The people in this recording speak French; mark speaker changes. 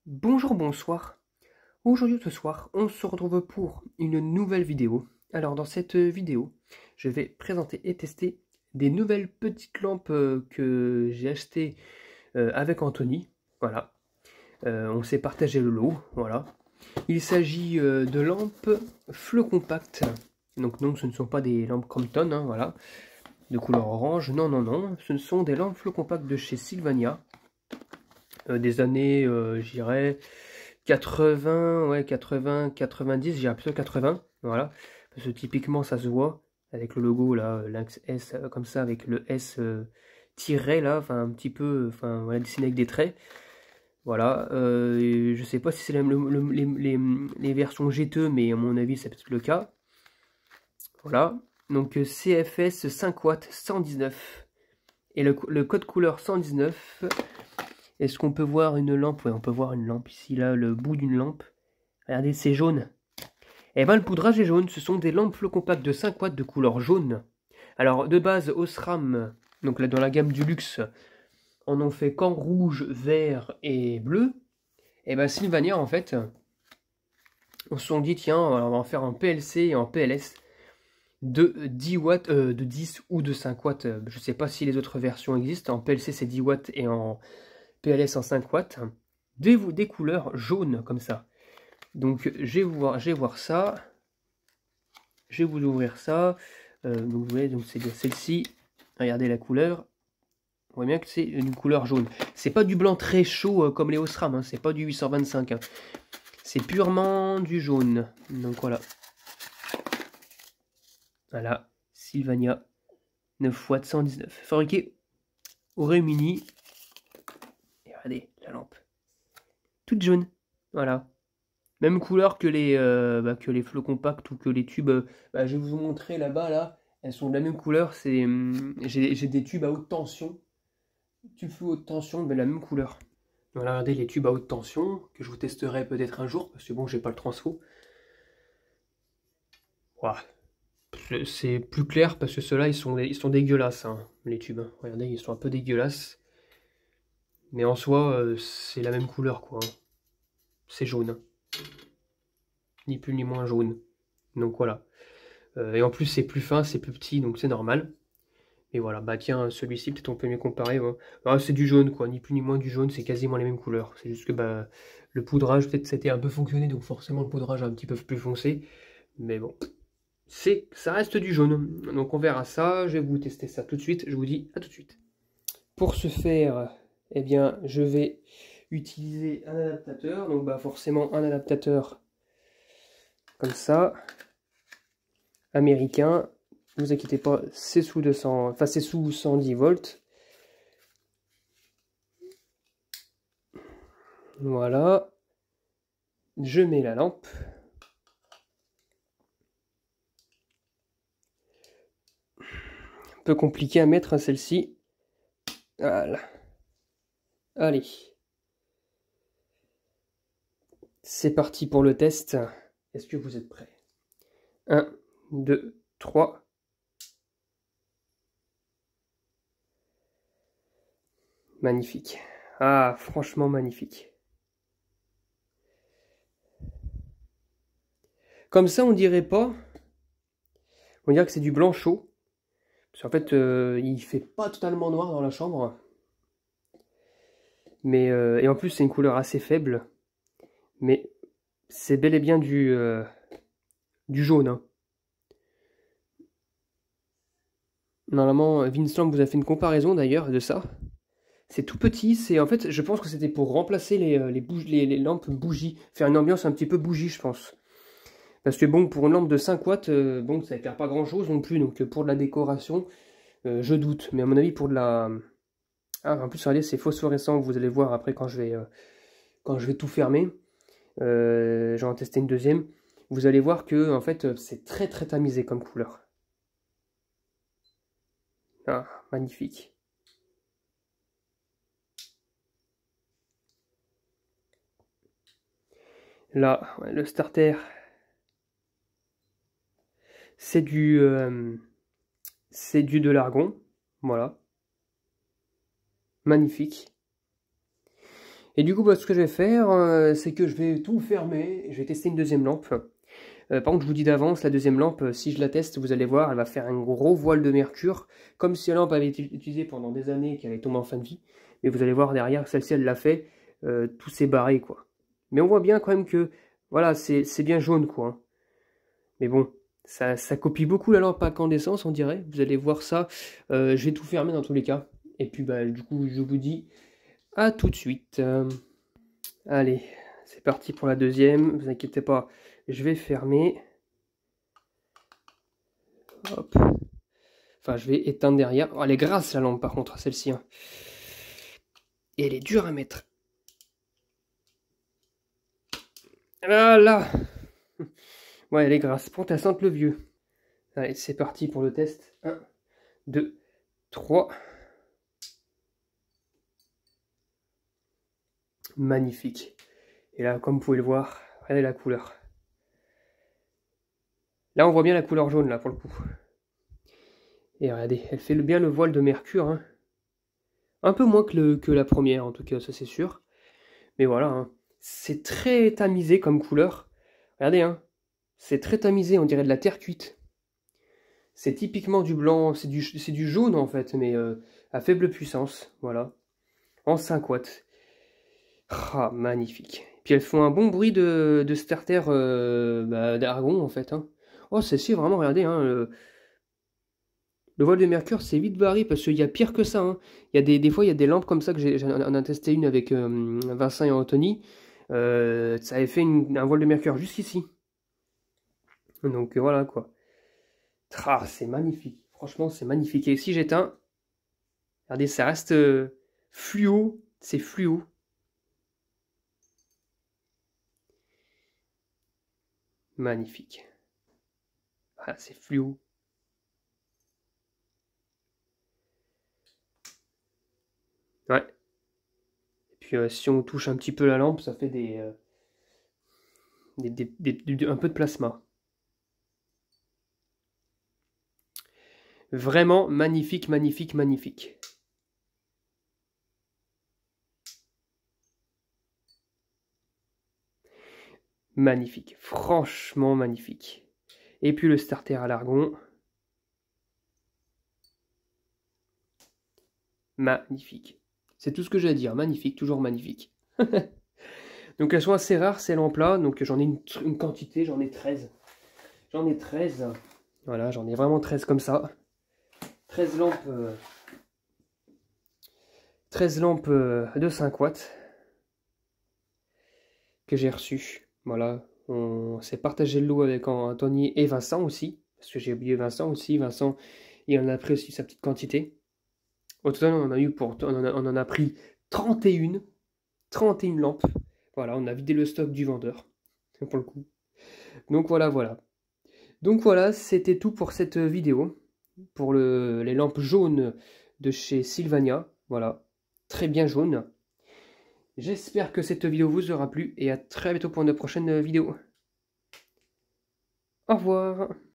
Speaker 1: Bonjour, bonsoir. Aujourd'hui, ce soir, on se retrouve pour une nouvelle vidéo. Alors, dans cette vidéo, je vais présenter et tester des nouvelles petites lampes que j'ai achetées avec Anthony. Voilà. On s'est partagé le lot. Voilà. Il s'agit de lampes Flow Compact. Donc, non, ce ne sont pas des lampes Crompton, hein, voilà, de couleur orange. Non, non, non. Ce sont des lampes Flow Compact de chez Sylvania. Des années, j'irais 80, ouais, 80, 90, j'irais plutôt 80, voilà. Parce que typiquement, ça se voit avec le logo là, Lynx S, comme ça, avec le S tiré là, enfin un petit peu, enfin voilà, dessiné avec des traits. Voilà, je sais pas si c'est les versions GTE, mais à mon avis, c'est peut-être le cas. Voilà, donc CFS 5 watts 119. Et le code couleur 119. Est-ce qu'on peut voir une lampe? Ouais, on peut voir une lampe ici, là, le bout d'une lampe. Regardez, c'est jaune. Et ben le poudrage est jaune. Ce sont des lampes Flow Compact de 5 watts de couleur jaune. Alors, de base, Osram, donc là, dans la gamme du luxe, en ont fait qu'en rouge, vert et bleu. Et ben Sylvania, en fait, on se sont dit, tiens, on va en faire en PLC et en PLS de 10 watts, de 10 ou de 5 watts. Je sais pas si les autres versions existent. En PLC, c'est 10 watts et en PLS en 5 watts, des couleurs jaunes comme ça. Donc je vais voir ça. Je vais vous ouvrir ça. Donc vous voyez, donc c'est celle-ci. Regardez la couleur. On voit bien que c'est une couleur jaune. C'est pas du blanc très chaud comme les Osram, hein, c'est pas du 825. Hein. C'est purement du jaune. Donc voilà. Voilà, Sylvania 9 watts 119. Fabriqué au Royaume-Uni. Et regardez la lampe. Toute jaune. Voilà. Même couleur que les Flow Compact ou que les tubes. Je vais vous montrer là-bas, là. Elles sont de la même couleur. J'ai des tubes à haute tension. Tubes Flow haute tension, mais de la même couleur. Voilà, regardez les tubes à haute tension, que je vous testerai peut-être un jour, parce que bon, j'ai pas le transfo. Ouah. C'est plus clair, parce que ceux-là, ils sont dégueulasses, hein, les tubes. Regardez, ils sont un peu dégueulasses. Mais en soi, c'est la même couleur, quoi. Hein. C'est jaune. Ni plus ni moins jaune. Donc voilà. Et en plus, c'est plus fin, c'est plus petit, donc c'est normal. Et voilà, bah tiens, celui-ci, peut-être on peut mieux comparer. Ouais. Ah, c'est du jaune, quoi, ni plus ni moins du jaune, c'est quasiment les mêmes couleurs. C'est juste que bah, le poudrage, peut-être c'était un peu fonctionné, donc forcément le poudrage est un petit peu plus foncé. Mais bon, ça reste du jaune. Donc on verra ça, je vais vous tester ça tout de suite, je vous dis à tout de suite. Pour ce faire, eh bien, je vais utiliser un adaptateur. Donc bah forcément un adaptateur comme ça, américain. Ne vous inquiétez pas, c'est sous 200, enfin c'est sous 110 volts. Voilà. Je mets la lampe. Un peu compliqué à mettre, hein, celle-ci. Voilà. Allez. C'est parti pour le test. Est-ce que vous êtes prêts? 1, 2, 3. Magnifique. Ah, franchement magnifique. Comme ça, on dirait pas. On dirait que c'est du blanc chaud. Parce qu'en fait, il fait pas totalement noir dans la chambre. Mais, et en plus, c'est une couleur assez faible. Mais c'est bel et bien du jaune. Hein. Normalement, Vincent vous a fait une comparaison d'ailleurs de ça. C'est tout petit, c'est en fait, je pense que c'était pour remplacer les lampes bougies, faire une ambiance un petit peu bougie, je pense. Parce que bon, pour une lampe de 5 watts, bon, ça éclaire pas grand chose non plus, donc pour de la décoration, je doute. Mais à mon avis, pour de la... Ah, en plus, regardez, c'est phosphorescent, vous allez voir après quand je vais tout fermer. Je vais en tester une deuxième. Vous allez voir que, en fait, c'est très très tamisé comme couleur. Ah, magnifique. Là, ouais, le starter, c'est du de l'argon, voilà, magnifique. Et du coup, bah, ce que je vais faire, c'est que je vais tout fermer. Je vais tester une deuxième lampe. Par contre, je vous dis d'avance, la deuxième lampe, si je la teste, vous allez voir, elle va faire un gros voile de mercure, comme si la lampe avait été utilisée pendant des années et qu'elle est tombée en fin de vie. Mais vous allez voir derrière, celle-ci, elle l'a fait, tout s'est barré, quoi. Mais on voit bien quand même que, voilà, c'est bien jaune, quoi. Hein. Mais bon, ça copie beaucoup la lampe à incandescence, on dirait. Vous allez voir ça. Je vais tout fermer dans tous les cas. Et puis, bah, du coup, je vous dis à tout de suite. Allez, c'est parti pour la deuxième. Vous inquiétez pas, je vais fermer. Hop. Enfin, je vais éteindre derrière. Oh, elle est grasse la lampe par contre, celle-ci. Hein. Et elle est dure à mettre. Ah là. Ouais, elle est grasse. Pour elle sente le vieux. Allez, c'est parti pour le test. 1, 2, 3. Magnifique. Et là, comme vous pouvez le voir, regardez la couleur. Là, on voit bien la couleur jaune, là, pour le coup. Et regardez, elle fait bien le voile de mercure. Hein. Un peu moins que la première, en tout cas, ça c'est sûr. Mais voilà, hein. C'est très tamisé comme couleur. Regardez, hein. C'est très tamisé, on dirait de la terre cuite. C'est typiquement du blanc, c'est du jaune en fait, mais à faible puissance, voilà. En 5 watts. Ah, magnifique. Puis elles font un bon bruit de starter d'argon en fait. Hein. Oh, celle-ci, vraiment, regardez, hein, le voile de mercure, c'est vite barré parce qu'il y a pire que ça. Hein. Il y a des fois, il y a des lampes comme ça que j'en ai testé une avec Vincent et Anthony. Ça avait fait un voile de mercure jusqu'ici. Donc voilà quoi. Ah, c'est magnifique. Franchement, c'est magnifique. Et si j'éteins, regardez, ça reste fluo. C'est fluo. Magnifique. Ah, c'est fluo. Ouais. Et puis si on touche un petit peu la lampe, ça fait un peu de plasma. Vraiment magnifique, magnifique, magnifique. Magnifique, franchement magnifique. Et puis le starter à l'argon. Magnifique. C'est tout ce que j'ai à dire, magnifique, toujours magnifique. Donc elles sont assez rares ces lampes-là, donc j'en ai une quantité, j'en ai 13. J'en ai 13. Voilà, j'en ai vraiment 13 comme ça. 13 lampes, 13 lampes de 5 watts que j'ai reçues. Voilà, on s'est partagé le lot avec Anthony et Vincent aussi. Parce que j'ai oublié Vincent aussi. Vincent, il en a pris aussi sa petite quantité. Au total, on en a pris 31 lampes. Voilà, on a vidé le stock du vendeur, pour le coup. Donc voilà. Donc voilà, c'était tout pour cette vidéo. Pour les lampes jaunes de chez Sylvania. Voilà, très bien jaune. J'espère que cette vidéo vous aura plu et à très bientôt pour une prochaine vidéo. Au revoir.